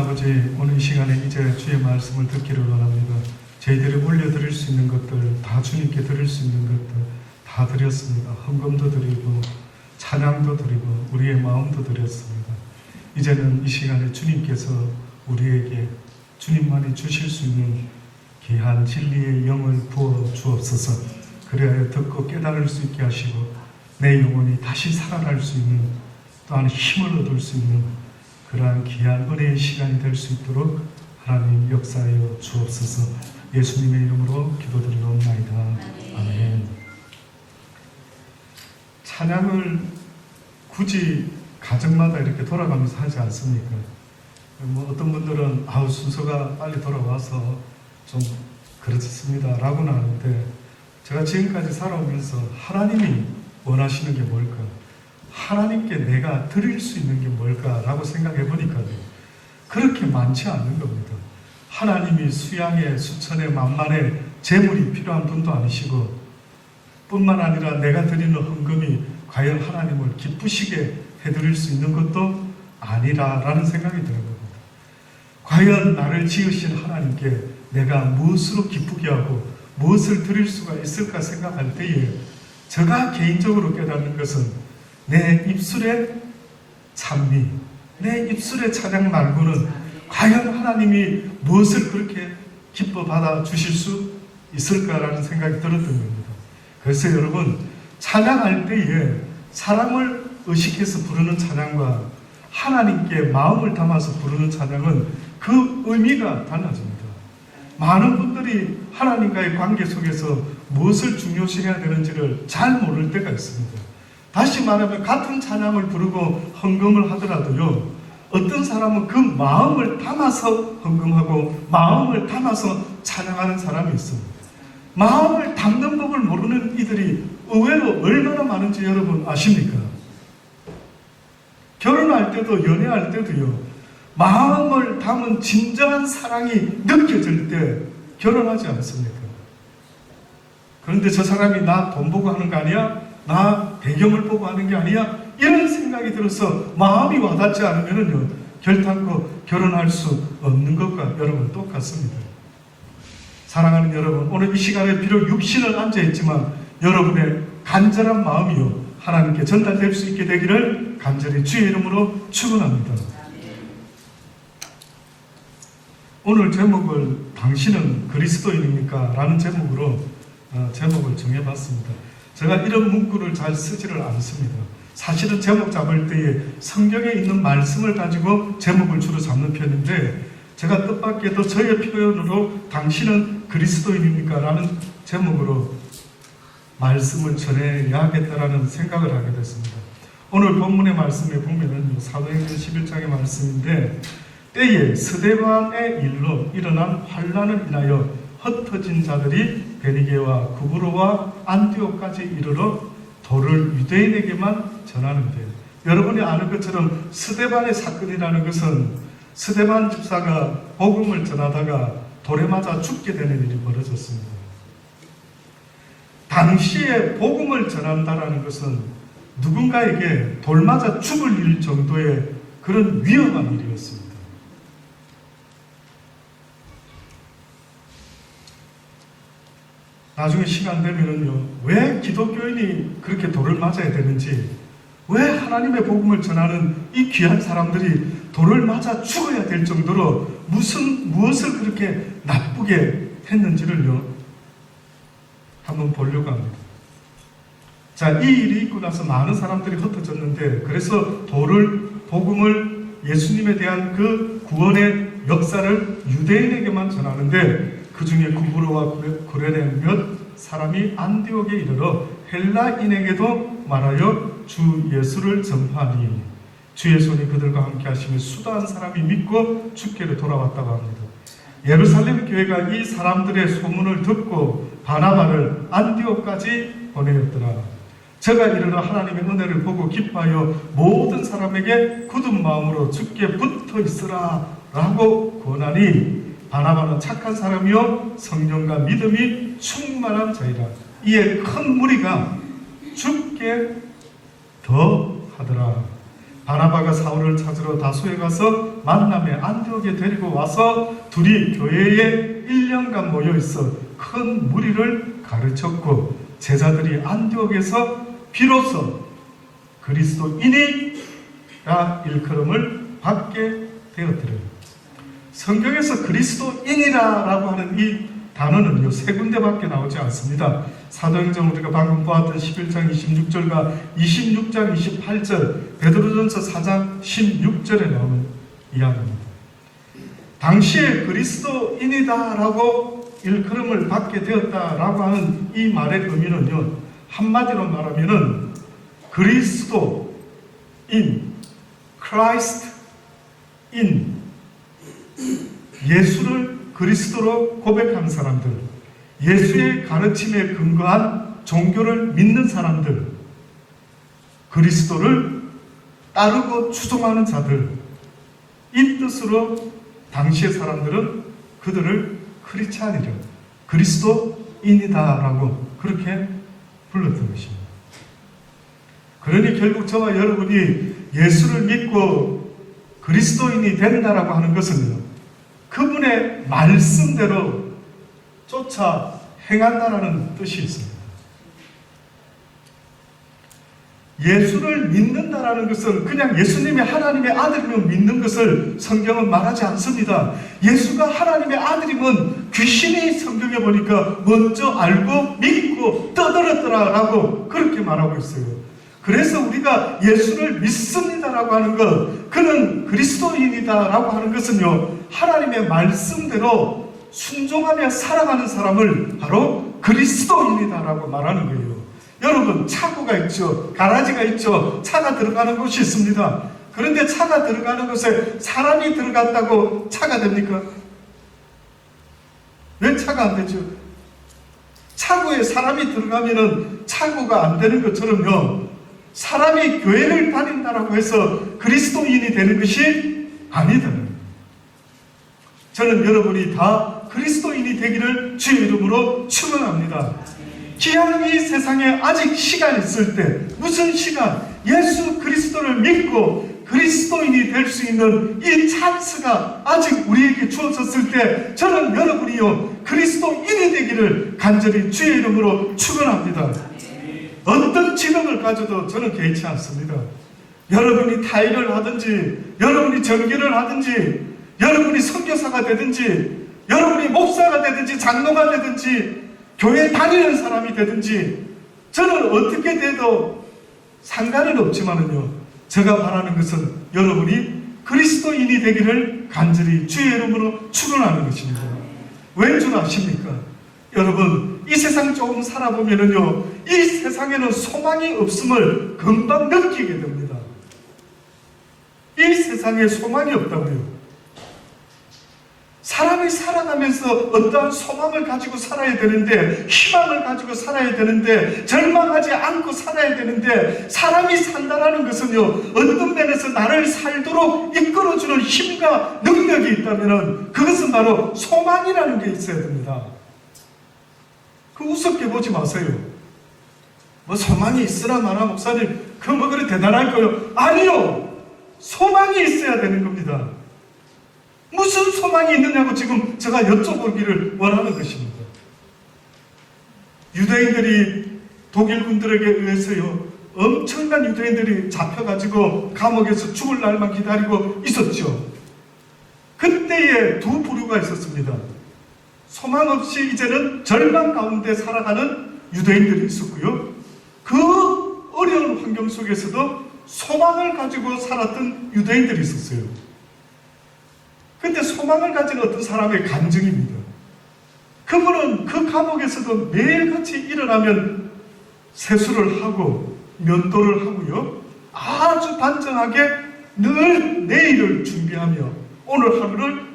아버지, 오늘 이 시간에 이제 주의 말씀을 듣기를 원합니다. 저희들이 올려드릴 수 있는 것들, 다 주님께 드릴 수 있는 것들 다 드렸습니다. 헌금도 드리고 찬양도 드리고 우리의 마음도 드렸습니다. 이제는 이 시간에 주님께서 우리에게 주님만이 주실 수 있는 귀한 진리의 영을 부어 주옵소서. 그래야 듣고 깨달을 수 있게 하시고 내 영혼이 다시 살아날 수 있는, 또한 힘을 얻을 수 있는 그러한 귀한 은혜의 시간이 될 수 있도록 하나님 역사하여 주옵소서. 예수님의 이름으로 기도드리옵나이다. 아멘. 찬양을 굳이 가정마다 이렇게 돌아가면서 하지 않습니까? 어떤 분들은 순서가 빨리 돌아와서 좀 그렇습니다 라고는 하는데, 제가 지금까지 살아오면서 하나님이 원하시는 게 뭘까? 하나님께 내가 드릴 수 있는 게 뭘까라고 생각해 보니까요, 그렇게 많지 않는 겁니다. 하나님이 수양에 수천에 만만에 재물이 필요한 분도 아니시고, 뿐만 아니라 내가 드리는 헌금이 과연 하나님을 기쁘시게 해드릴 수 있는 것도 아니라라는 생각이 드는 겁니다. 과연 나를 지으신 하나님께 내가 무엇으로 기쁘게 하고 무엇을 드릴 수가 있을까 생각할 때에, 제가 개인적으로 깨닫는 것은 내 입술의 찬미, 내 입술의 찬양 말고는 과연 하나님이 무엇을 그렇게 기뻐 받아 주실 수 있을까라는 생각이 들었던 겁니다. 그래서 여러분, 찬양할 때에 사람을 의식해서 부르는 찬양과 하나님께 마음을 담아서 부르는 찬양은 그 의미가 달라집니다. 많은 분들이 하나님과의 관계 속에서 무엇을 중요시해야 되는지를 잘 모를 때가 있습니다. 다시 말하면 같은 찬양을 부르고 헌금을 하더라도요, 어떤 사람은 그 마음을 담아서 헌금하고 마음을 담아서 찬양하는 사람이 있습니다. 마음을 담는 법을 모르는 이들이 의외로 얼마나 많은지 여러분 아십니까? 결혼할 때도 연애할 때도요, 마음을 담은 진정한 사랑이 느껴질 때 결혼하지 않습니까? 그런데 저 사람이 나 돈 보고 하는 거 아니야? 나 배경을 보고 하는 게 아니야? 이런 생각이 들어서 마음이 와닿지 않으면요, 결단코 결혼할 수 없는 것과 여러분 똑같습니다. 사랑하는 여러분, 오늘 이 시간에 비록 육신은 앉아있지만 여러분의 간절한 마음이요, 하나님께 전달될 수 있게 되기를 간절히 주의 이름으로 축원합니다. 오늘 제목을 당신은 그리스도인입니까? 라는 제목으로 제목을 정해봤습니다. 제가 이런 문구를 잘 쓰지를 않습니다. 사실은 제목 잡을 때에 성경에 있는 말씀을 가지고 제목을 주로 잡는 편인데, 제가 뜻밖에도 저의 표현으로 당신은 그리스도인입니까? 라는 제목으로 말씀을 전해야겠다라는 생각을 하게 됐습니다. 오늘 본문의 말씀에 보면은 사도행전 11장의 말씀인데, 때에 스데반의 일로 일어난 환난을 인하여 흩어진 자들이 베니게와 구브로와 안디옥까지 이르러 도를 유대인에게만 전하는데, 여러분이 아는 것처럼 스데반의 사건이라는 것은 스데반 집사가 복음을 전하다가 돌에 맞아 죽게 되는 일이 벌어졌습니다. 당시에 복음을 전한다라는 것은 누군가에게 돌 맞아 죽을 일 정도의 그런 위험한 일이었습니다. 나중에 시간 되면은요, 왜 기독교인이 그렇게 돌을 맞아야 되는지, 왜 하나님의 복음을 전하는 이 귀한 사람들이 돌을 맞아 죽어야 될 정도로 무엇을 그렇게 나쁘게 했는지를요, 한번 보려고 합니다. 자, 이 일이 있고 나서 많은 사람들이 흩어졌는데, 그래서 복음을, 예수님에 대한 그 구원의 역사를 유대인에게만 전하는데, 그 중에 구브로와 구레네 몇 사람이 안디옥에 이르러 헬라인에게도 말하여 주 예수를 전파하니, 주의 손이 그들과 함께 하시며 수다한 사람이 믿고 주께로 돌아왔다고 합니다. 예루살렘 교회가 이 사람들의 소문을 듣고 바나바를 안디옥까지 보내었더라. 저가 이르러 하나님의 은혜를 보고 기뻐하여 모든 사람에게 굳은 마음으로 주께 붙어 있으라 라고 권하니, 바나바는 착한 사람이요 성령과 믿음이 충만한 자이라. 이에 큰 무리가 죽게 더 하더라. 바나바가 사울을 찾으러 다소에 가서 만남에 안디옥에 데리고 와서 둘이 교회에 1년간 모여 있어 큰 무리를 가르쳤고 제자들이 안디옥에서 비로소 그리스도인이라 일컬음을 받게 되었더래요. 성경에서 그리스도인이라고 하는 이 단어는요, 세 군데밖에 나오지 않습니다. 사도행전 우리가 방금 보았던 11장 26절과 26장 28절, 베드로전서 4장 16절에 나오는 이야기입니다. 당시에 그리스도인이다라고 일컬음을 받게 되었다라고 하는 이 말의 의미는요, 한마디로 말하면은 그리스도인, Christ in, 예수를 그리스도로 고백한 사람들, 예수의 가르침에 근거한 종교를 믿는 사람들, 그리스도를 따르고 추종하는 자들, 이 뜻으로 당시의 사람들은 그들을 크리스찬이라, 그리스도인이다라고 그렇게 불렀던 것입니다. 그러니 결국 저와 여러분이 예수를 믿고 그리스도인이 된다라고 하는 것은요, 그분의 말씀대로 쫓아 행한다라는 뜻이 있습니다. 예수를 믿는다라는 것은 그냥 예수님이 하나님의 아들이면 믿는 것을 성경은 말하지 않습니다. 예수가 하나님의 아들이면 귀신이 성경에 보니까 먼저 알고 믿고 떠들었더라라고 그렇게 말하고 있어요. 그래서 우리가 예수를 믿습니다라고 하는 것, 그는 그리스도인이다라고 하는 것은요, 하나님의 말씀대로 순종하며 살아가는 사람을 바로 그리스도인이다라고 말하는 거예요. 여러분, 차고가 있죠. 가라지가 있죠. 차가 들어가는 곳이 있습니다. 그런데 차가 들어가는 곳에 사람이 들어갔다고 차가 됩니까? 왜 차가 안 되죠? 차고에 사람이 들어가면은 차고가 안 되는 것처럼요, 사람이 교회를 다닌다라고 해서 그리스도인이 되는 것이 아니다. 저는 여러분이 다 그리스도인이 되기를 주의 이름으로 축원합니다. 기왕 이 세상에 아직 시간 있을 때, 무슨 시간? 예수 그리스도를 믿고 그리스도인이 될 수 있는 이 찬스가 아직 우리에게 주어졌을 때, 저는 여러분이요 그리스도인이 되기를 간절히 주의 이름으로 축원합니다. 어떤 직업을 가져도 저는 개의치 않습니다. 여러분이 타일을 하든지, 여러분이 전기를 하든지, 여러분이 선교사가 되든지, 여러분이 목사가 되든지, 장로가 되든지, 교회 다니는 사람이 되든지, 저는 어떻게 돼도 상관은 없지만은요, 제가 바라는 것은 여러분이 그리스도인이 되기를 간절히 주의 이름으로 축원하는 것입니다. 왠 줄 아십니까? 여러분, 이 세상 조금 살아보면은요, 이 세상에는 소망이 없음을 금방 느끼게 됩니다. 이 세상에 소망이 없다고요. 사람이 살아가면서 어떠한 소망을 가지고 살아야 되는데, 희망을 가지고 살아야 되는데, 절망하지 않고 살아야 되는데, 사람이 산다라는 것은요, 어떤 면에서 나를 살도록 이끌어주는 힘과 능력이 있다면 그것은 바로 소망이라는 게 있어야 됩니다. 그 우습게 보지 마세요. 뭐 소망이 있으나 마나 목사님, 그 뭐 그래 대단할 거요? 아니요. 소망이 있어야 되는 겁니다. 무슨 소망이 있느냐고 지금 제가 여쭤보기를 원하는 것입니다. 유대인들이 독일군들에게 의해서요, 엄청난 유대인들이 잡혀가지고 감옥에서 죽을 날만 기다리고 있었죠. 그때에 두 부류가 있었습니다. 소망 없이 이제는 절망 가운데 살아가는 유대인들이 있었고요, 그 어려운 환경 속에서도 소망을 가지고 살았던 유대인들이 있었어요. 근데 소망을 가진 어떤 사람의 간증입니다. 그분은 그 감옥에서도 매일같이 일어나면 세수를 하고 면도를 하고요, 아주 단정하게 늘 내일을 준비하며 오늘 하루를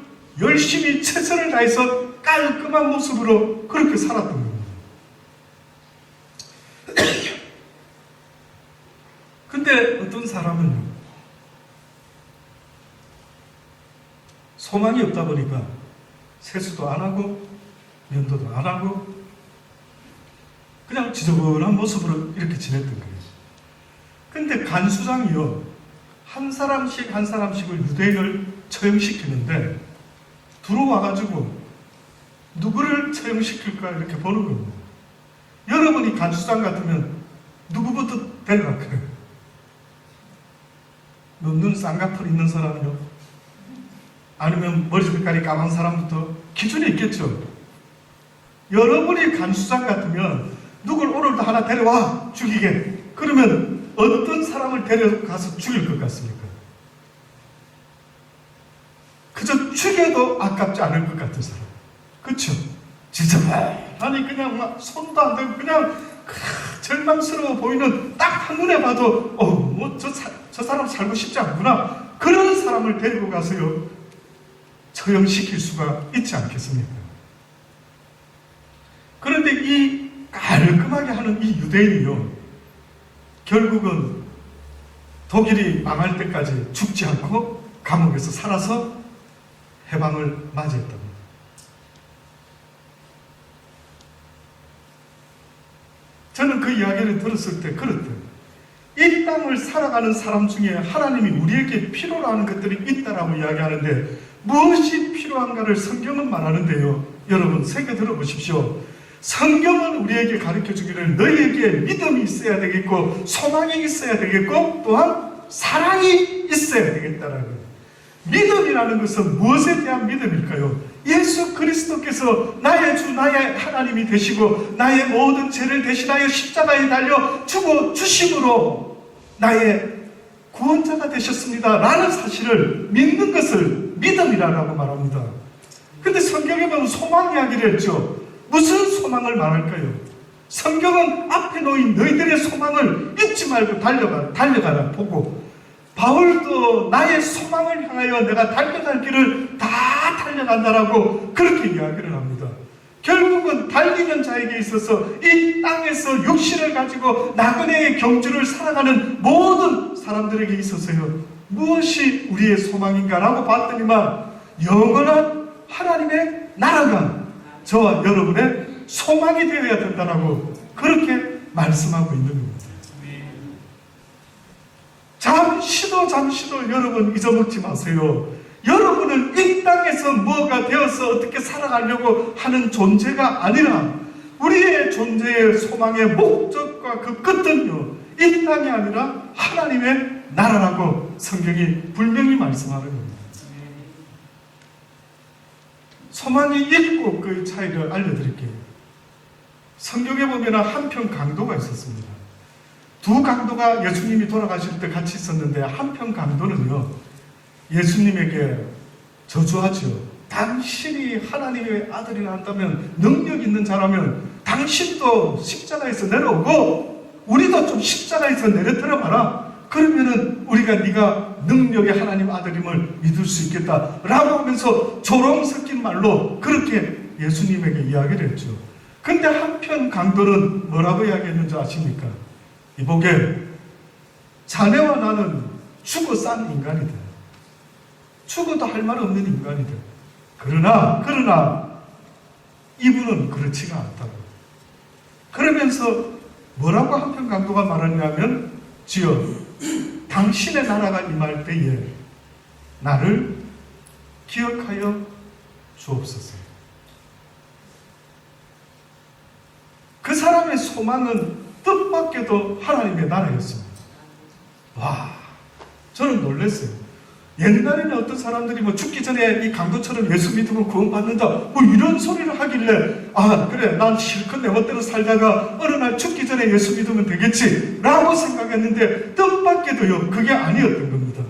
열심히 최선을 다해서 깔끔한 모습으로 그렇게 살았던 겁니다. 근데 어떤 사람은요, 소망이 없다 보니까 세수도 안 하고 면도도 안 하고 그냥 지저분한 모습으로 이렇게 지냈던 거예요. 근데 간수장이요, 한 사람씩 한 사람씩을 유대인을 처형시키는데 들어와가지고 누구를 처형시킬까 이렇게 보는 겁니다. 여러분이 간수장 같으면 누구부터 데려갈까요? 눈 쌍꺼풀 있는 사람이요? 아니면 머리 색깔이 까만 사람부터 기준이 있겠죠. 여러분이 간수장 같으면 누굴 오늘도 하나 데려와 죽이게. 그러면 어떤 사람을 데려가서 죽일 것 같습니까? 그저 죽여도 아깝지 않을 것 같은 사람. 그렇죠? 진짜 아니 그냥 막 손도 안 대고 그냥 절망스러워 보이는 딱 한눈에 봐도 저 사람 살고 싶지 않구나. 그런 사람을 데리고 가서요 처형시킬 수가 있지 않겠습니까? 그런데 이 깔끔하게 하는 이 유대인이요 결국은 독일이 망할 때까지 죽지 않고 감옥에서 살아서 해방을 맞이했답니다. 저는 그 이야기를 들었을 때 그렇대요. 이 땅을 살아가는 사람 중에 하나님이 우리에게 필요로 하는 것들이 있다라고 이야기하는데 무엇이 필요한가를 성경은 말하는데요. 여러분 새겨 들어보십시오. 성경은 우리에게 가르쳐주기를 너희에게 믿음이 있어야 되겠고 소망이 있어야 되겠고 또한 사랑이 있어야 되겠다라고요. 믿음이라는 것은 무엇에 대한 믿음일까요? 예수 그리스도께서 나의 주 나의 하나님이 되시고 나의 모든 죄를 대신하여 십자가에 달려 죽어 주심으로 나의 구원자가 되셨습니다 라는 사실을 믿는 것을 믿음이라고 말합니다. 근데 성경에 보면 소망 이야기를 했죠. 무슨 소망을 말할까요? 성경은 앞에 놓인 너희들의 소망을 잊지 말고 달려가라 보고 바울도 나의 소망을 향하여 내가 달려갈 길을 다 달려간다라고 그렇게 이야기를 합니다. 결국은 달리는 자에게 있어서 이 땅에서 육신을 가지고 나그네의 경주를 살아가는 모든 사람들에게 있어서요 무엇이 우리의 소망인가라고 봤더니만 영원한 하나님의 나라가 저와 여러분의 소망이 되어야 된다라고 그렇게 말씀하고 있는 겁니다. 잠시도 여러분 잊어먹지 마세요. 여러분은 이 땅에서 뭐가 되어서 어떻게 살아가려고 하는 존재가 아니라 우리의 존재의 소망의 목적과 그 끝은요 이 땅이 아니라 하나님의 나라라고 성경이 분명히 말씀하는 겁니다. 소망이 있고 그 차이를 알려드릴게요. 성경에 보면 한편 강도가 있었습니다. 두 강도가 예수님이 돌아가실 때 같이 있었는데 한편 강도는요 예수님에게 저주하죠. 당신이 하나님의 아들이라 한다면 능력 있는 자라면 당신도 십자가에서 내려오고 우리도 좀 십자가에서 내려들어 봐라. 그러면은 우리가 네가 능력의 하나님 아들임을 믿을 수 있겠다 라고 하면서 조롱 섞인 말로 그렇게 예수님에게 이야기를 했죠. 근데 한편 강도는 뭐라고 이야기했는지 아십니까? 이보게 자네와 나는 죽어 싼 인간이다. 죽어도 할 말 없는 인간이다. 그러나 이분은 그렇지가 않다고. 그러면서 뭐라고 한편 강도가 말하냐면 주여 당신의 나라가 임할 때에 나를 기억하여 주옵소서. 그 사람의 소망은 뜻밖에도 하나님의 나라였습니다. 와, 저는 놀랐어요. 옛날에는 어떤 사람들이 죽기 전에 이 강도처럼 예수 믿으면 구원받는다 이런 소리를 하길래 그래 난 실컷 내 멋대로 살다가 어느 날 죽기 전에 예수 믿으면 되겠지 라고 생각했는데 뜻밖에도요 그게 아니었던 겁니다.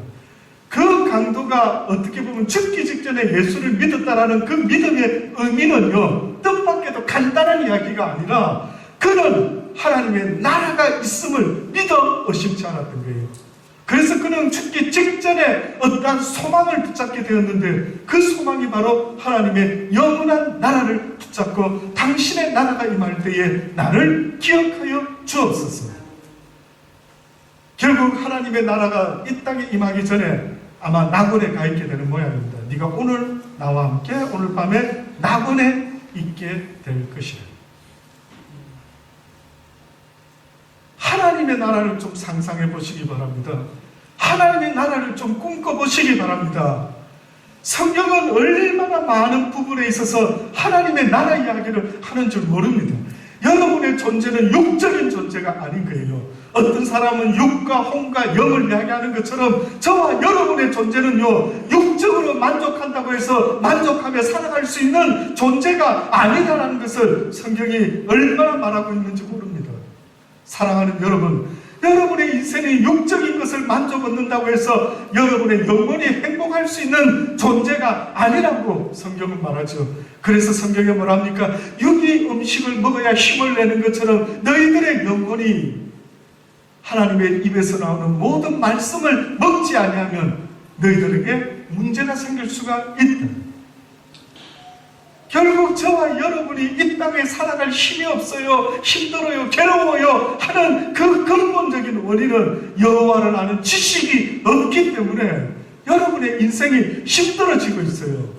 그 강도가 어떻게 보면 죽기 직전에 예수를 믿었다라는 그 믿음의 의미는요 뜻밖에도 간단한 이야기가 아니라 그는 하나님의 나라가 있음을 믿어 의심치 않았던 거예요. 그래서 그는 죽기 직전에 어떠한 소망을 붙잡게 되었는데 그 소망이 바로 하나님의 영원한 나라를 붙잡고 당신의 나라가 임할 때에 나를 기억하여 주옵소서. 결국 하나님의 나라가 이 땅에 임하기 전에 아마 낙원에 가 있게 되는 모양입니다. 네가 오늘 나와 함께 오늘 밤에 낙원에 있게 될 것이라. 하나님의 나라를 좀 상상해 보시기 바랍니다. 하나님의 나라를 좀 꿈꿔보시기 바랍니다. 성경은 얼마나 많은 부분에 있어서 하나님의 나라 이야기를 하는 줄 모릅니다. 여러분의 존재는 육적인 존재가 아닌 거예요. 어떤 사람은 육과 혼과 영을 이야기하는 것처럼 저와 여러분의 존재는요, 육적으로 만족한다고 해서 만족하며 살아갈 수 있는 존재가 아니다라는 것을 성경이 얼마나 말하고 있는지 모릅니다. 사랑하는 여러분, 여러분의 인생이 육적인 것을 만족 얻는다고 해서 여러분의 영혼이 행복할 수 있는 존재가 아니라고 성경은 말하죠. 그래서 성경에 뭐랍니까? 육이 음식을 먹어야 힘을 내는 것처럼 너희들의 영혼이 하나님의 입에서 나오는 모든 말씀을 먹지 아니하면 너희들에게 문제가 생길 수가 있다. 결국 저와 여러분이 이 땅에 살아갈 힘이 없어요, 힘들어요, 괴로워요 하는 그 근본적인 원인은 여호와를 아는 지식이 없기 때문에 여러분의 인생이 힘들어지고 있어요.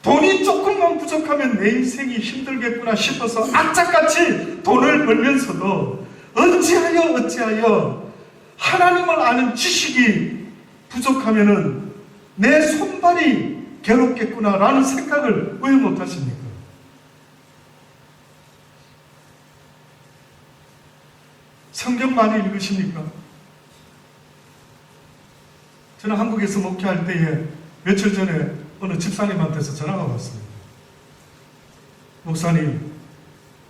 돈이 조금만 부족하면 내 인생이 힘들겠구나 싶어서 악착같이 돈을 벌면서도 어찌하여 하나님을 아는 지식이 부족하면은 내 손발이 괴롭겠구나라는 생각을 왜 못하십니까? 성경 많이 읽으십니까? 저는 한국에서 목회할 때에 며칠 전에 어느 집사님한테서 전화가 왔습니다. 목사님,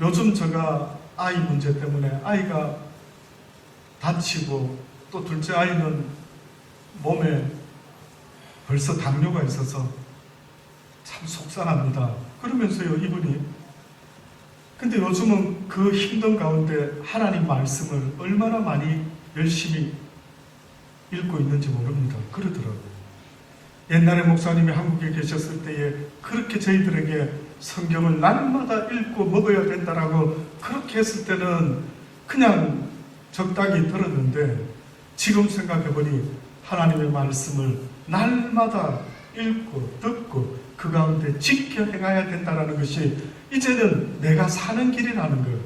요즘 제가 아이 문제 때문에 아이가 다치고 또 둘째 아이는 몸에 벌써 당뇨가 있어서 참 속상합니다. 그러면서요, 이분이 근데 요즘은 그 힘든 가운데 하나님 말씀을 얼마나 많이 열심히 읽고 있는지 모릅니다. 그러더라고요. 옛날에 목사님이 한국에 계셨을 때에 그렇게 저희들에게 성경을 날마다 읽고 먹어야 된다라고 그렇게 했을 때는 그냥 적당히 들었는데 지금 생각해보니 하나님의 말씀을 날마다 읽고 듣고 그 가운데 지켜 행해야 된다는 것이 이제는 내가 사는 길이라는 거예요.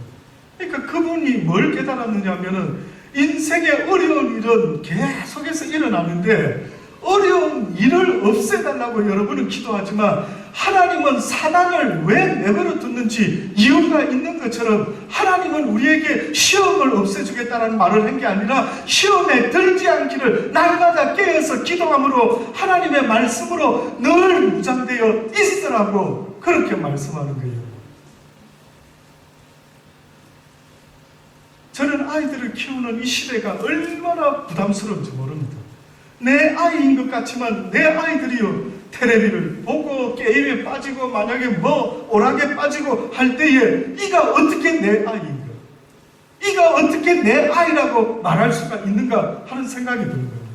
그러니까 그분이 뭘 깨달았느냐 하면은 인생의 어려운 일은 계속해서 일어나는데 어려운 일을 없애달라고 여러분은 기도하지만 하나님은 사단을 왜 내버려 뒀는지 이유가 있는 것처럼 하나님은 우리에게 시험을 없애주겠다는 말을 한 게 아니라 시험에 들지 않기를 날마다 깨어서 기도함으로 하나님의 말씀으로 늘 무장되어 있으라고 그렇게 말씀하는 거예요. 저는 아이들을 키우는 이 시대가 얼마나 부담스러운지 모릅니다. 내 아이인 것 같지만 내 아이들이요, 텔레비를 보고 게임에 빠지고 만약에 뭐 오락에 빠지고 할 때에 이가 어떻게 내 아이인가, 이가 어떻게 내 아이라고 말할 수가 있는가 하는 생각이 드는 겁니다.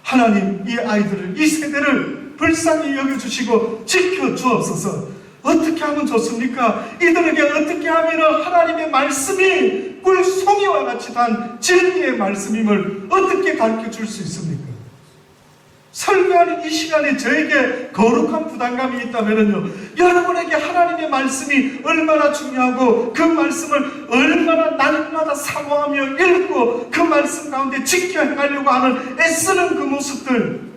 하나님, 이 아이들을, 이 세대를 불쌍히 여겨주시고 지켜주옵소서. 어떻게 하면 좋습니까? 이들에게 어떻게 하면 하나님의 말씀이 꿀송이와 같이 단 진리의 말씀임을 어떻게 가르쳐 줄 수 있습니까? 설교하는 이 시간에 저에게 거룩한 부담감이 있다면요, 여러분에게 하나님의 말씀이 얼마나 중요하고 그 말씀을 얼마나 날마다 사모하며 읽고 그 말씀 가운데 지켜 행하려고 하는 애쓰는 그 모습들,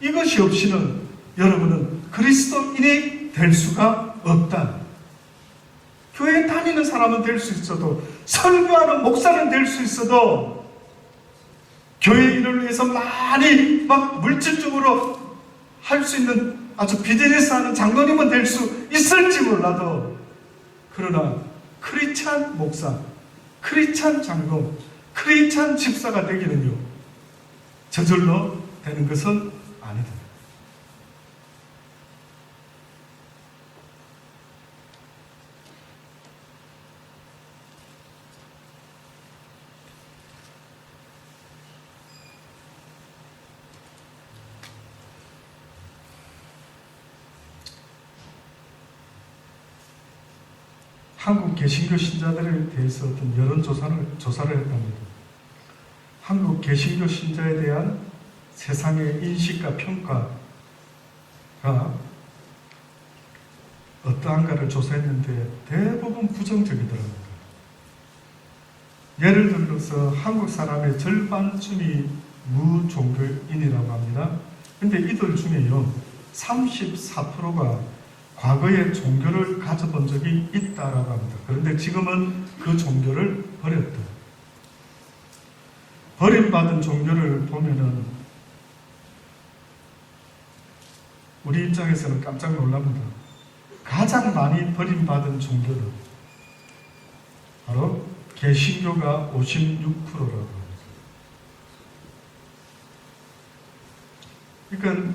이것이 없이는 여러분은 그리스도인이 될 수가 없다. 교회 다니는 사람은 될 수 있어도, 설교하는 목사는 될 수 있어도, 교회 일을 위해서 많이 막 물질적으로 할 수 있는 아주 비즈니스 하는 장로님은 될 수 있을지 몰라도, 그러나 크리스찬 목사, 크리스찬 장로, 크리스찬 집사가 되기는요, 저절로 되는 것은 아니다. 한국 개신교 신자들에 대해서 어떤 여론조사를 했답니다. 한국 개신교 신자에 대한 세상의 인식과 평가가 어떠한가를 조사했는데 대부분 부정적이더랍니다. 예를 들어서 한국 사람의 절반쯤이 무종교인이라고 합니다. 근데 이들 중에요 34%가 과거에 종교를 가져본 적이 있다라고 합니다. 그런데 지금은 그 종교를 버렸다. 버림받은 종교를 보면은 우리 입장에서는 깜짝 놀랍니다. 가장 많이 버림받은 종교는 바로 개신교가 56%라고 합니다. 그러니까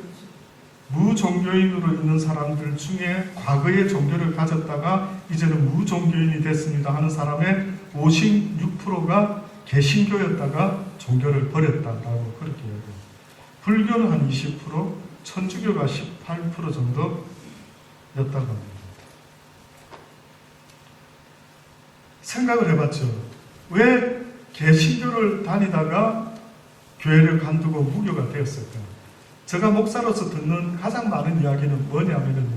무종교인으로 있는 사람들 중에 과거에 종교를 가졌다가 이제는 무종교인이 됐습니다 하는 사람의 56%가 개신교였다가 종교를 버렸다라고 그렇게 이야기합니다. 불교는 한 20%, 천주교가 18% 정도였다고 합니다. 생각을 해봤죠. 왜 개신교를 다니다가 교회를 관두고 무교가 되었을까? 제가 목사로서 듣는 가장 많은 이야기는 뭐냐면요.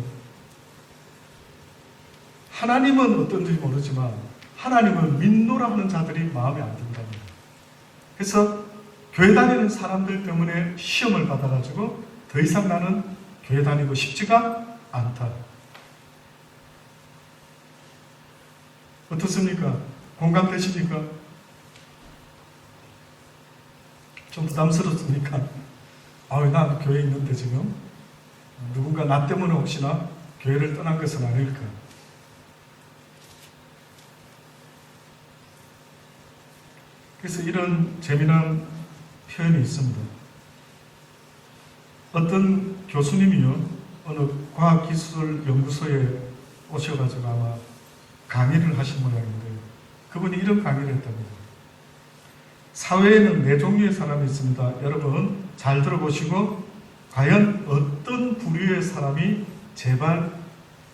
하나님은 어떤지 모르지만 하나님을 믿노라 하는 자들이 마음에 안 든답니다. 그래서 교회 다니는 사람들 때문에 시험을 받아가지고 더 이상 나는 교회 다니고 싶지가 않다. 어떻습니까? 공감되십니까? 좀 부담스럽습니까? 난 교회에 있는데 지금 누군가 나 때문에 혹시나 교회를 떠난 것은 아닐까? 그래서 이런 재미난 표현이 있습니다. 어떤 교수님이요, 어느 과학기술연구소에 오셔가지고 아마 강의를 하신 모양인데 그분이 이런 강의를 했답니다. 사회에는 네 종류의 사람이 있습니다. 여러분 잘 들어보시고 과연 어떤 부류의 사람이 제발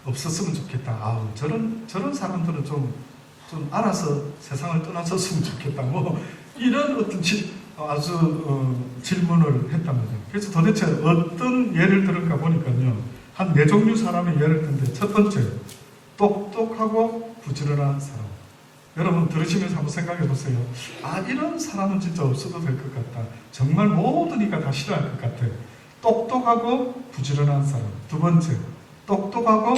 없었으면 좋겠다. 저런 사람들은 좀 알아서 세상을 떠나섰으면 좋겠다. 이런 어떤 질문을 했답니다. 그래서 도대체 어떤 예를 들을까 보니까요. 한 네 종류 사람의 예를 든데 첫 번째, 똑똑하고 부지런한 사람. 여러분 들으시면서 한번 생각해 보세요. 이런 사람은 진짜 없어도 될 것 같다. 정말 모두니까 다 싫어할 것 같아. 똑똑하고 부지런한 사람. 두 번째, 똑똑하고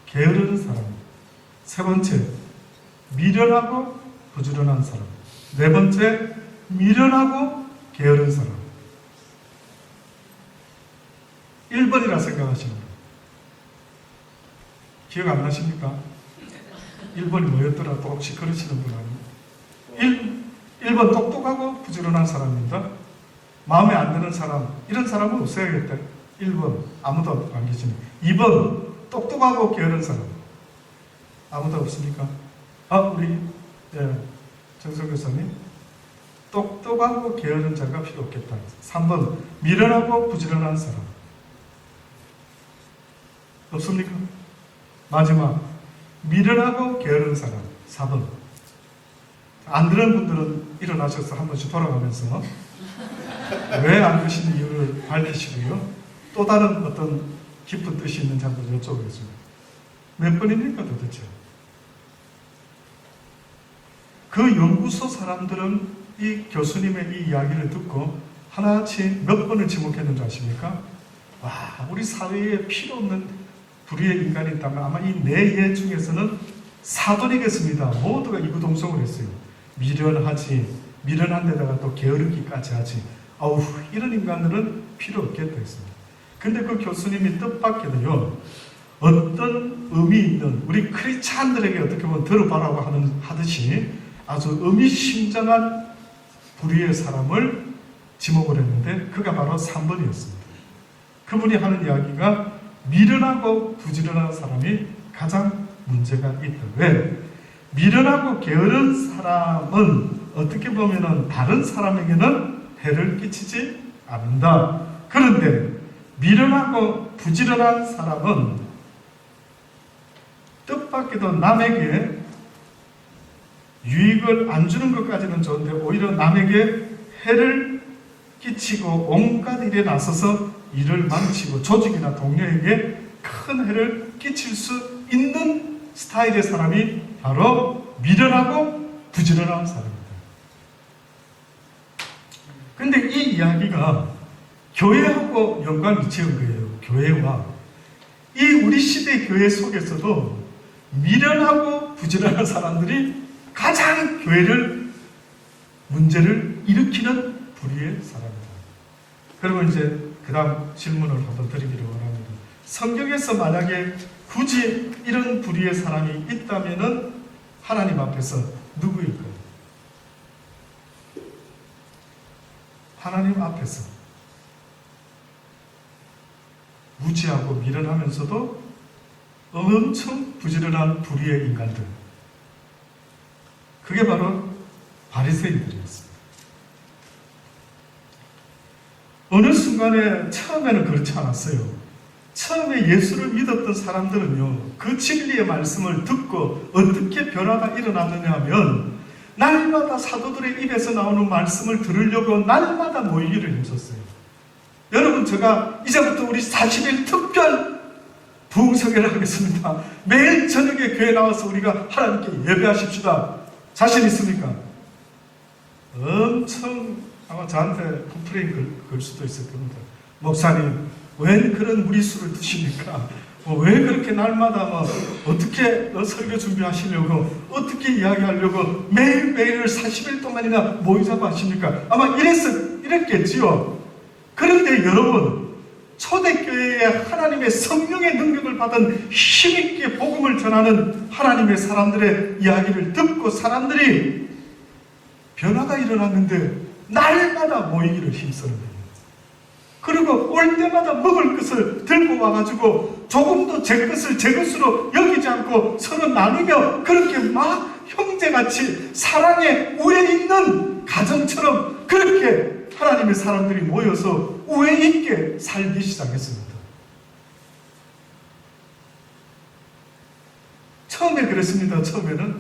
게으른 사람. 세 번째, 미련하고 부지런한 사람. 네 번째, 미련하고 게으른 사람. 1번이라 생각하십니다. 기억 안 나십니까? 1번이 뭐였더라? 혹시 그러시는 분 아니에요? 1번 똑똑하고 부지런한 사람입니다. 마음에 안 드는 사람, 이런 사람은 없애야겠다. 1번 아무도 안 계시네. 2번 똑똑하고 게으른 사람. 아무도 없습니까? 우리 정성 교사님. 똑똑하고 게으른 자가 필요 없겠다. 3번 미련하고 부지런한 사람. 없습니까? 마지막 미련하고 게으른 사람. 4번. 안 들은 분들은 일어나셔서 한 번씩 돌아가면서 왜 안 드시는 이유를 밝히시고요. 또 다른 어떤 깊은 뜻이 있는지 한번 여쭤보겠습니다. 몇 번입니까 도대체? 그 연구소 사람들은 이 교수님의 이 이야기를 듣고 하나같이 몇 번을 지목했는 줄 아십니까? 우리 사회에 필요 없는 불의의 인간이 있다면 아마 이 네 예 중에서는 4번이겠습니다. 모두가 이구동성을 했어요. 미련한 데다가 또 게으르기까지 하지. 이런 인간들은 필요 없겠다 했습니다. 근데 그 교수님이 뜻밖에도요, 어떤 의미 있는 우리 크리스찬들에게 어떻게 보면 들어봐라고 하듯이 아주 의미심장한 불의의 사람을 지목을 했는데 그가 바로 3번이었습니다. 그분이 하는 이야기가 미련하고 부지런한 사람이 가장 문제가 있다. 왜? 미련하고 게으른 사람은 어떻게 보면 다른 사람에게는 해를 끼치지 않는다. 그런데 미련하고 부지런한 사람은 뜻밖에도 남에게 유익을 안 주는 것까지는 좋은데 오히려 남에게 해를 끼치고 온갖 일에 나서서 일을 망치고 조직이나 동료에게 큰 해를 끼칠 수 있는 스타일의 사람이 바로 미련하고 부지런한 사람입니다. 근데 이 이야기가 교회하고 연관이 지은 거예요. 교회와. 이 우리 시대 교회 속에서도 미련하고 부지런한 사람들이 가장 교회를 문제를 일으키는 부류의 사람이다. 그리고 이제 그 다음 질문을 한번 드리기를 원합니다. 성경에서 만약에 굳이 이런 부류의 사람이 있다면은 하나님 앞에서 누구일까요? 하나님 앞에서 무지하고 미련하면서도 엄청 부지런한 부류의 인간들, 그게 바로 바리새인들이었습니다. 어느 순간에 처음에는 그렇지 않았어요. 처음에 예수를 믿었던 사람들은요, 그 진리의 말씀을 듣고 어떻게 변화가 일어났느냐 하면 날마다 사도들의 입에서 나오는 말씀을 들으려고 날마다 모이기를 힘썼어요. 여러분, 제가 이제부터 우리 40일 특별 부흥성회를 하겠습니다. 매일 저녁에 교회 나와서 우리가 하나님께 예배하십시다. 자신 있습니까? 엄청 아마 저한테 컴플레인 걸 수도 있을 겁니다. 목사님, 왜 그런 무리수를 두십니까? 왜 그렇게 날마다 어떻게 설교 준비하시려고, 어떻게 이야기하려고 매일매일 40일 동안이나 모이자고 하십니까? 아마 이랬겠지요. 그런데 여러분, 초대교회에 하나님의 성령의 능력을 받은 힘있게 복음을 전하는 하나님의 사람들의 이야기를 듣고 사람들이 변화가 일어났는데 날마다 모이기를 힘쓰는 거예요. 그리고 올 때마다 먹을 것을 들고 와가지고 조금도 제 것을 제 것으로 여기지 않고 서로 나누며 그렇게 막 형제같이 사랑에 우애 있는 가정처럼 그렇게 하나님의 사람들이 모여서 우애 있게 살기 시작했습니다. 처음에 그랬습니다. 처음에는.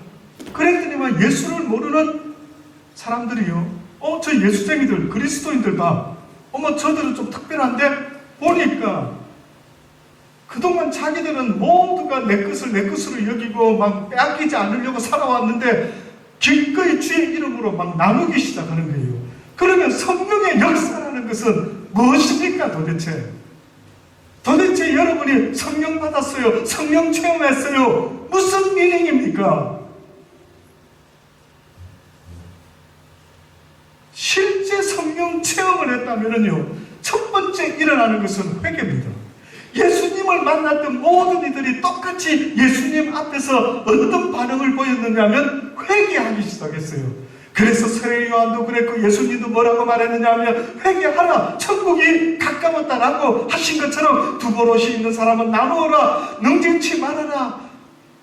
그랬더니만 예수를 모르는 사람들이요, 저 예수쟁이들, 그리스도인들 봐, 저들은 좀 특별한데, 보니까 그동안 자기들은 모두가 내 것을 내 것으로 여기고 막 빼앗기지 않으려고 살아왔는데 기꺼이 주의 이름으로 막 나누기 시작하는 거예요. 그러면 성령의 역사라는 것은 무엇입니까 도대체? 도대체 여러분이 성령 받았어요? 성령 체험했어요? 무슨 미닝입니까? 실제 성령 체험을 했다면요, 첫 번째 일어나는 것은 회개입니다. 예수님을 만났던 모든 이들이 똑같이 예수님 앞에서 어떤 반응을 보였느냐면 회개하기 시작했어요. 그래서 세례 요한도 그랬고 예수님도 뭐라고 말했느냐 하면 회개하라, 천국이 가까웠다라고 하신 것처럼 두보롯이 있는 사람은 나누어라, 능쟁치 말아라,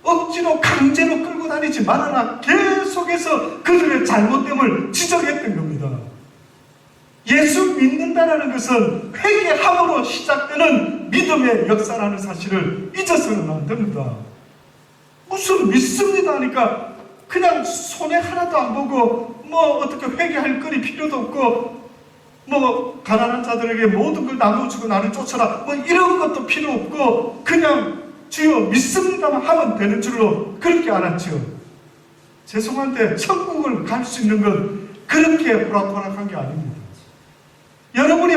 억지로 강제로 끌고 다니지 말아라, 계속해서 그들의 잘못됨을 지적했던 겁니다. 예수 믿는다는 것은 회개함으로 시작되는 믿음의 역사라는 사실을 잊어서는 안 됩니다. 무슨 믿습니다 하니까 그냥 손에 하나도 안 보고 어떻게 회개할 거리 필요도 없고 가난한 자들에게 모든 걸 나눠주고 나를 쫓아라 이런 것도 필요 없고 그냥 주여 믿습니다만 하면 되는 줄로 그렇게 알았죠. 죄송한데 천국을 갈 수 있는 건 그렇게 호락호락한 게 아닙니다. 여러분이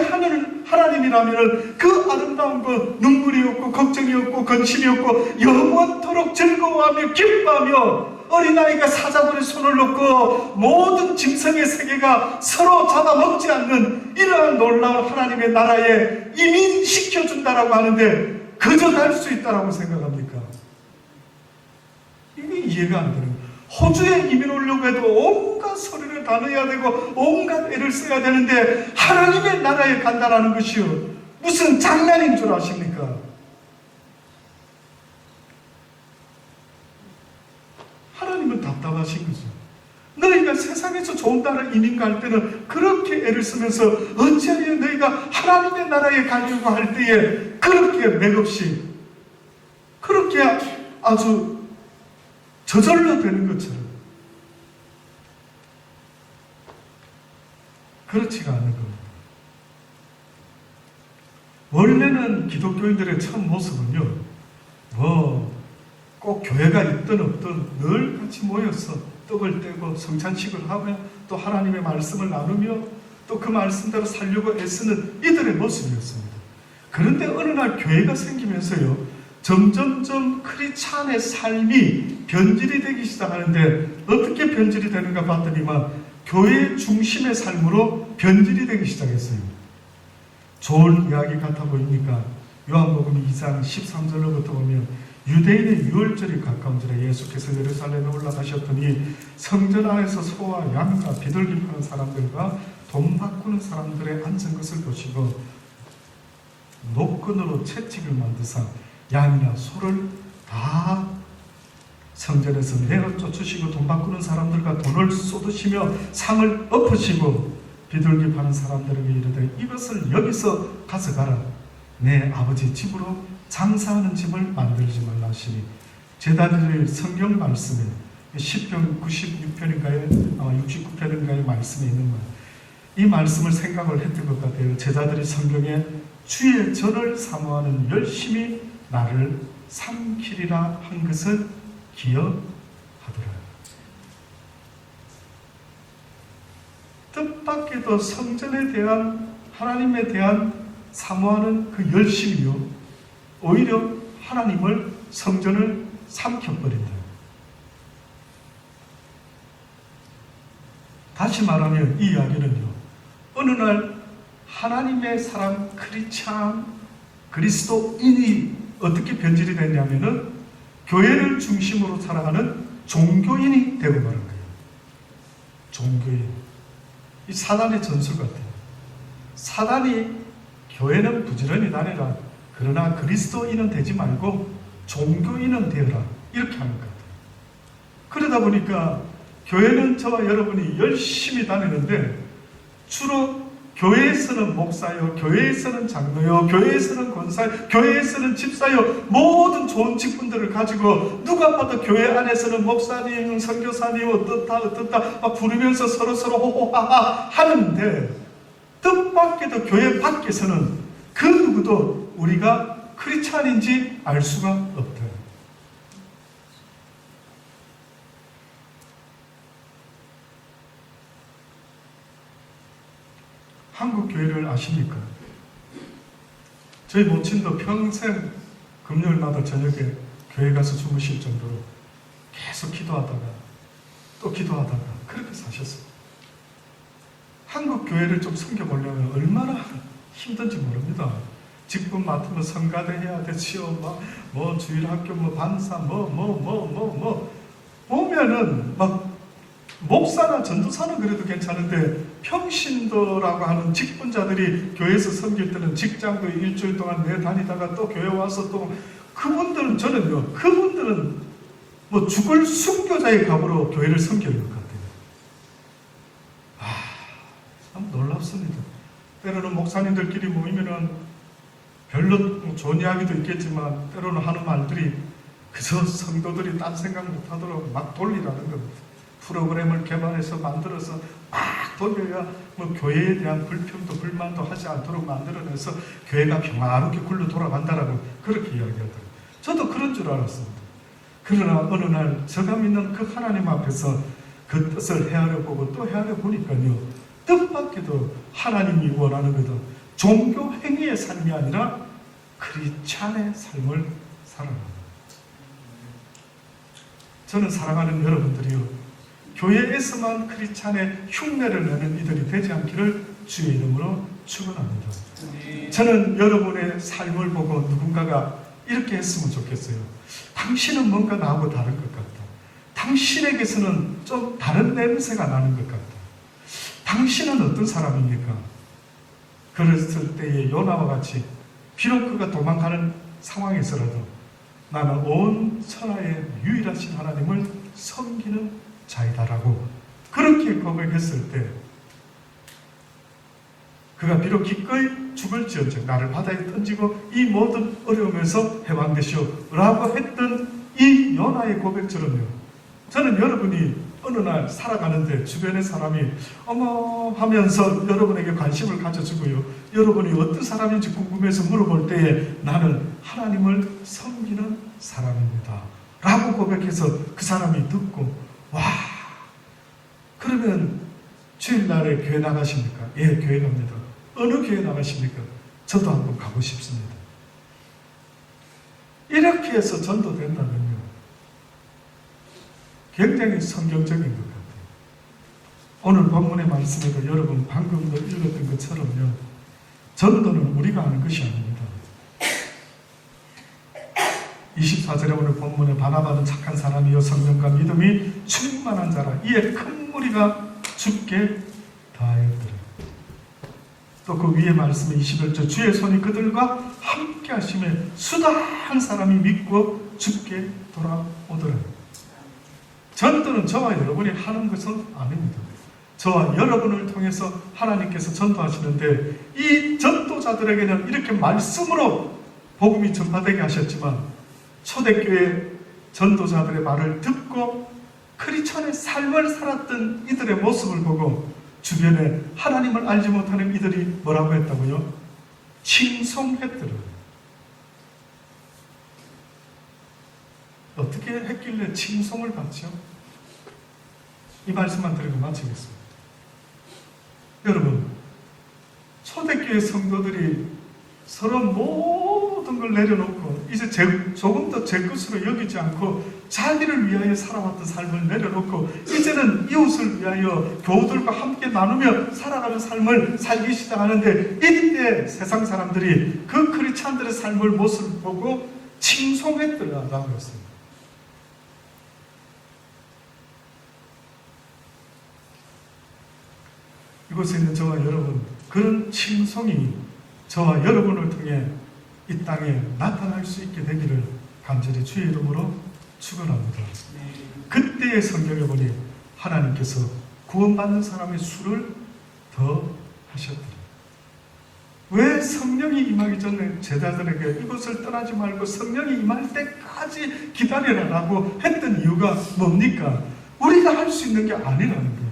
하나님이라면 그 아름다운 것, 눈물이 없고 걱정이 없고 근심이 없고 영원토록 즐거워하며 기뻐하며 어린아이가 사자굴에 손을 놓고 모든 짐승의 세계가 서로 잡아먹지 않는 이러한 놀라운 하나님의 나라에 이민시켜준다라고 하는데 그저 갈 수 있다라고 생각합니까? 이게 이해가 안 되는 거예요. 호주에 이민 오려고 해도 온갖 소리를 다 내야 되고 온갖 애를 써야 되는데 하나님의 나라에 간다라는 것이요, 무슨 장난인 줄 아십니까? 하나님은 답답하신 거죠. 너희가 세상에서 좋은 나라 이민 갈 때는 그렇게 애를 쓰면서 어찌하여 너희가 하나님의 나라에 가려고 할 때에 그렇게 맥없이 그렇게 아주 저절로 되는 것처럼 그렇지가 않은 겁니다. 원래는 기독교인들의 첫 모습은요, 꼭 교회가 있든 없든 늘 같이 모여서 떡을 떼고 성찬식을 하며 또 하나님의 말씀을 나누며 또 그 말씀대로 살려고 애쓰는 이들의 모습이었습니다. 그런데 어느 날 교회가 생기면서요, 점점점 크리스찬의 삶이 변질이 되기 시작하는데, 어떻게 변질이 되는가 봤더니만 교회 중심의 삶으로 변질이 되기 시작했어요. 좋은 이야기 같아 보입니까? 요한복음 2장 13절로부터 보면 유대인의 유월절이 가까운지라 예수께서 예루살렘에 올라가셨더니 성전 안에서 소와 양과 비둘기 파는 사람들과 돈 바꾸는 사람들의 앉은 것을 보시고 노끈으로 채찍을 만드사 양이나 소를 다 성전에서 내어 쫓으시고 돈 바꾸는 사람들과 돈을 쏟으시며 상을 엎으시고 비둘기 파는 사람들에게 이르되 이것을 여기서 가져가라. 내 아버지 집으로 장사하는 집을 만들지 말라 하시니, 제자들의 성경 말씀에 시편 96편인가요? 69편인가요? 말씀에 있는 거예요. 이 말씀을 생각을 했던 것 같아요. 제자들이 성경에 주의 전을 사모하는 열심히 나를 삼키리라 한 것을 기억하더라. 뜻밖에도 성전에 대한, 하나님에 대한 사모하는 그 열심이요, 오히려 하나님을, 성전을 삼켜버린다. 다시 말하면 이 이야기는요, 어느 날 하나님의 사람 크리스찬, 그리스도인이 어떻게 변질이 됐냐면은 교회를 중심으로 살아가는 종교인이 되고 마는 거예요. 종교인. 이 사단의 전술 같아요. 사단이 교회는 부지런히 다니라, 그러나 그리스도인은 되지 말고 종교인은 되어라, 이렇게 하는 것 같아요. 그러다 보니까 교회는 저와 여러분이 열심히 다니는데 주로 교회에서는 목사요, 교회에서는 장로요, 교회에서는 권사요, 교회에서는 집사요, 모든 좋은 직분들을 가지고 누가 봐도 교회 안에서는 목사님, 선교사님 어떻다 막 부르면서 서로 호호하하 하는데, 뜻밖에도 교회 밖에서는 그 누구도 우리가 크리스찬인지 알 수가 없다. 한국 교회를 아십니까? 저희 모친도 평생 금요일마다 저녁에 교회 가서 주무실 정도로 계속 기도하다가 또 기도하다가 그렇게 사셨어요. 한국 교회를 좀 섬겨보려면 얼마나 힘든지 모릅니다. 직분 맡으면 성가대 해야 되지요. 뭐 주일학교, 반사, 보면은 막 목사나 전도사는 그래도 괜찮은데 평신도라고 하는 직분자들이 교회에서 섬길 때는 직장도 일주일 동안 내 다니다가 또 교회 와서 또 그분들은, 저는요, 그분들은 뭐 죽을 순교자의 값으로 교회를 섬기는 것 같아요. 참 놀랍습니다. 때로는 목사님들끼리 모이면은 별로 좋은 이야기도 있겠지만 때로는 하는 말들이 그저 성도들이 딴 생각 못하도록 막 돌리라는 겁니다. 프로그램을 개발해서 만들어서 막 돌려야 뭐 교회에 대한 불평도 불만도 하지 않도록 만들어내서 교회가 평화롭게 굴러 돌아간다라고 그렇게 이야기하더라고요. 저도 그런 줄 알았습니다. 그러나 어느 날 제가 믿는 그 하나님 앞에서 그 뜻을 헤아려 보고 또 헤아려 보니까요, 뜻밖에도 하나님이 원하는 것은 종교 행위의 삶이 아니라 크리스찬의 삶을 살아갑니다. 저는 사랑하는 여러분들이요, 교회에서만 크리스찬의 흉내를 내는 이들이 되지 않기를 주의 이름으로 축원합니다. 저는 여러분의 삶을 보고 누군가가 이렇게 했으면 좋겠어요. 당신은 뭔가 나하고 다른 것 같다. 당신에게서는 좀 다른 냄새가 나는 것 같다. 당신은 어떤 사람입니까? 그랬을 때에 요나와 같이 비록 그가 도망가는 상황에서라도 나는 온 천하의 유일하신 하나님을 섬기는 자이다라고 그렇게 고백했을 때, 그가 비록 기꺼이 죽을지언정 나를 바다에 던지고 이 모든 어려움에서 해방되시오 라고 했던 이 요나의 고백처럼요, 저는 여러분이 어느 날 살아가는데 주변의 사람이 어머 하면서 여러분에게 관심을 가져주고요, 여러분이 어떤 사람인지 궁금해서 물어볼 때에 나는 하나님을 섬기는 사람입니다 라고 고백해서 그 사람이 듣고, 와, 그러면 주일날에 교회 나가십니까? 예, 교회 갑니다. 어느 교회 나가십니까? 저도 한번 가고 싶습니다. 이렇게 해서 전도된다면요, 굉장히 성경적인 것 같아요. 오늘 본문의 말씀에도 여러분 방금도 읽었던 것처럼요, 전도는 우리가 하는 것이 아닙니다. 24절에 오늘 본문에 바나바는 착한 사람이요 성령과 믿음이 충만한 자라 이에 큰 무리가 죽게 다하였더라. 또 그 위에 말씀에 21절 주의 손이 그들과 함께 하심에 수다한 사람이 믿고 죽게 돌아오더라. 전도는 저와 여러분이 하는 것은 아닙니다. 저와 여러분을 통해서 하나님께서 전도하시는데, 이 전도자들에게는 이렇게 말씀으로 복음이 전파되게 하셨지만, 초대교회 전도자들의 말을 듣고 크리스천의 삶을 살았던 이들의 모습을 보고 주변에 하나님을 알지 못하는 이들이 뭐라고 했다고요? 칭송했더라. 어떻게 했길래 칭송을 받죠? 이 말씀만 드리고 마치겠습니다. 여러분, 초대교회 성도들이 서로 모든 걸 내려놓고 이제 조금 더 제 것으로 여기지 않고 자기를 위하여 살아왔던 삶을 내려놓고 이제는 이웃을 위하여 교우들과 함께 나누며 살아가는 삶을 살기 시작하는데, 이때 세상 사람들이 그 크리스찬들의 삶을 모습을 보고 칭송했더라라고 했습니다. 이곳에 있는 저와 여러분, 그런 칭송이 저와 여러분을 통해 이 땅에 나타날 수 있게 되기를 간절히 주의 이름으로 축원합니다. 그때의 성경에 보니 하나님께서 구원받는 사람의 수를 더 하셨더라. 왜 성령이 임하기 전에 제자들에게 이곳을 떠나지 말고 성령이 임할 때까지 기다리라라고 했던 이유가 뭡니까? 우리가 할 수 있는 게 아니라는 거예요.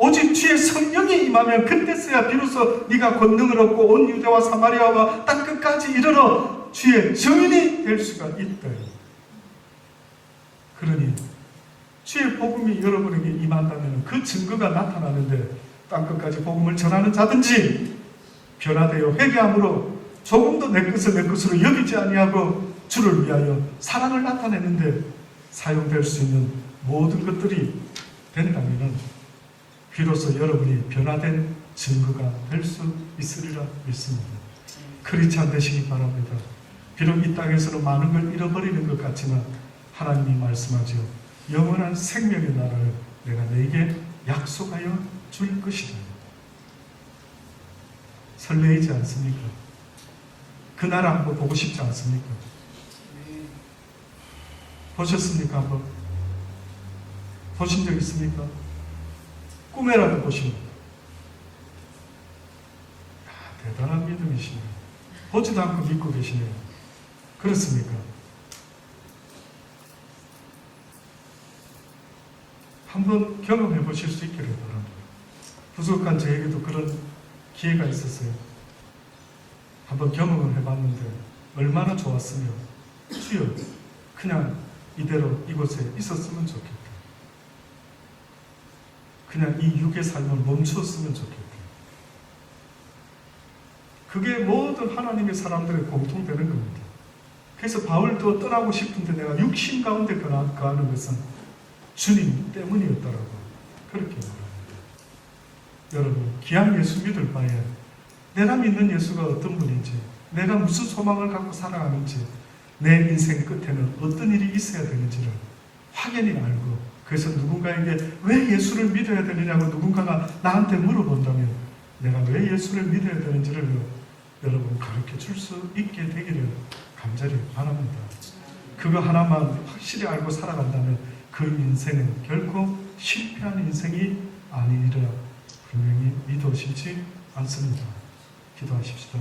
오직 주의 성령이 임하면 그때서야 비로소 네가 권능을 얻고 온 유대와 사마리아와 땅끝까지 이르러 주의 증인이 될 수가 있다. 그러니 주의 복음이 여러분에게 임한다면 그 증거가 나타나는데, 땅끝까지 복음을 전하는 자든지 변화되어 회개함으로 조금도 내 것을 내 것으로 여기지 아니하고 주를 위하여 사랑을 나타내는데 사용될 수 있는 모든 것들이 된다면 비로소 여러분이 변화된 증거가 될 수 있으리라 믿습니다. 크리스찬 되시기 바랍니다. 비록 이 땅에서는 많은 걸 잃어버리는 것 같지만 하나님이 말씀하죠. 영원한 생명의 나라를 내가 너에게 약속하여 줄 것이다. 설레이지 않습니까? 그 나라 한번 보고 싶지 않습니까? 보셨습니까? 한번 보신 적 있습니까? 꿈에라도 보시면 대단한 믿음이시네요. 보지도 않고 믿고 계시네요. 그렇습니까? 한번 경험해 보실 수 있기를 바랍니다. 부족한 저에게도 그런 기회가 있었어요. 한번 경험을 해봤는데 얼마나 좋았으며, 주여 그냥 이대로 이곳에 있었으면 좋겠다. 그냥 이 육의 삶을 멈췄으면 좋겠다. 그게 모든 하나님의 사람들의 공통되는 겁니다. 그래서 바울도 떠나고 싶은데 내가 육신 가운데 거하는 것은 주님 때문이었다라고 그렇게 말합니다. 여러분, 귀한 예수 믿을 바에 내가 믿는 예수가 어떤 분인지, 내가 무슨 소망을 갖고 살아가는지, 내 인생 끝에는 어떤 일이 있어야 되는지를 확연히 알고, 그래서 누군가에게 왜 예수를 믿어야 되느냐고 누군가가 나한테 물어본다면 내가 왜 예수를 믿어야 되는지를 여러분 가르쳐 줄 수 있게 되기를 간절히 바랍니다. 그거 하나만 확실히 알고 살아간다면 그 인생은 결코 실패한 인생이 아니리라 분명히 믿어지지 않습니다. 기도하십시다.